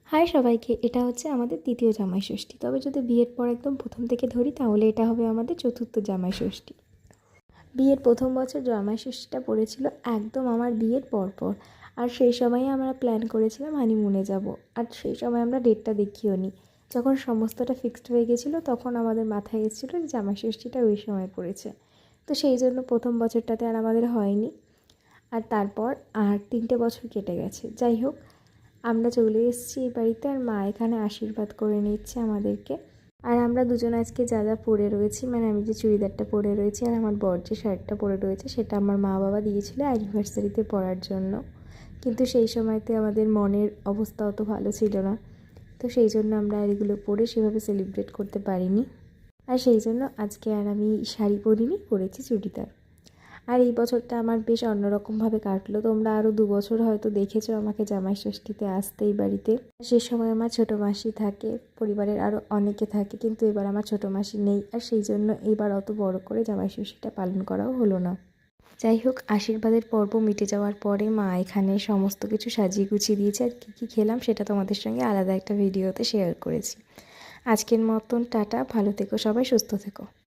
High সবাইকে, এটা হচ্ছে আমাদের দ্বিতীয় জামাই ষষ্ঠী। তবে যদি বিয়ের পর একদম প্রথম থেকে ধরি তাহলে এটা হবে আমাদের চতুর্থ জামাই ষষ্ঠী। বিয়ের প্রথম বছর জামাই ষষ্ঠীটা পড়েছিল একদম আমার বিয়ের পরপর। আর সেই সময়ে আমরা প্ল্যান করেছিলাম হানিমুনে যাব। আর সেই সময় আমরা ডেটটা দেখিও নি। যখন সমস্তটা ফিক্সড হয়ে গেছিলো তখন আমাদের মাথায় এসেছিলো যে জামাই ষষ্ঠীটা ওই সময় পড়েছে। তো সেই জন্য প্রথম বছরটাতে আর আমাদের হয়নি। আর তারপর আর 3টে বছর কেটে গেছে। যাই হোক, আমরা চলে এসেছি এই বাড়িতে, আর মা এখানে আশীর্বাদ করে নিচ্ছে আমাদেরকে। আর আমরা দুজন আজকে যা যা পরে রয়েছি, মানে আমি যে চুড়িদারটা পরে রয়েছি আর আমার বর যে শার্টটা পরে রয়েছে, সেটা আমার মা বাবা দিয়েছিল অ্যানিভার্সারিতে পরার জন্য। কিন্তু সেই সময়তে আমাদের মনের অবস্থা অত ভালো ছিল না, তো সেই জন্য আমরা আর এগুলো পরে সেভাবে সেলিব্রেট করতে পারিনি। আর সেই জন্য আজকে আর আমি শাড়ি পরিনি, পরেছি চুড়িদার। আর এই বছরটা আমার বেশ অন্যরকমভাবে কাটলো। তোমরা আরও 2 বছর হয়তো দেখেছো আমাকে জামাই ষষ্ঠীতে আসতে এই বাড়িতে। সে সময় আমার ছোটো মাসি থাকে, পরিবারের আরও অনেকে থাকে, কিন্তু এবার আমার ছোটো মাসি নেই। আর সেই জন্য এবার অত বড় করে জামাই ষষ্ঠীটা পালন করাও হলো না। যাই হোক, আশীর্বাদের পর্ব মিটে যাওয়ার পরে মা এখানে সমস্ত কিছু সাজিয়ে গুছিয়ে দিয়েছে। আর কী কী খেলাম সেটা তোমাদের সঙ্গে আলাদা একটা ভিডিওতে শেয়ার করেছি। আজকের মতন টাটা, ভালো থেকো সবাই, সুস্থ থেকো।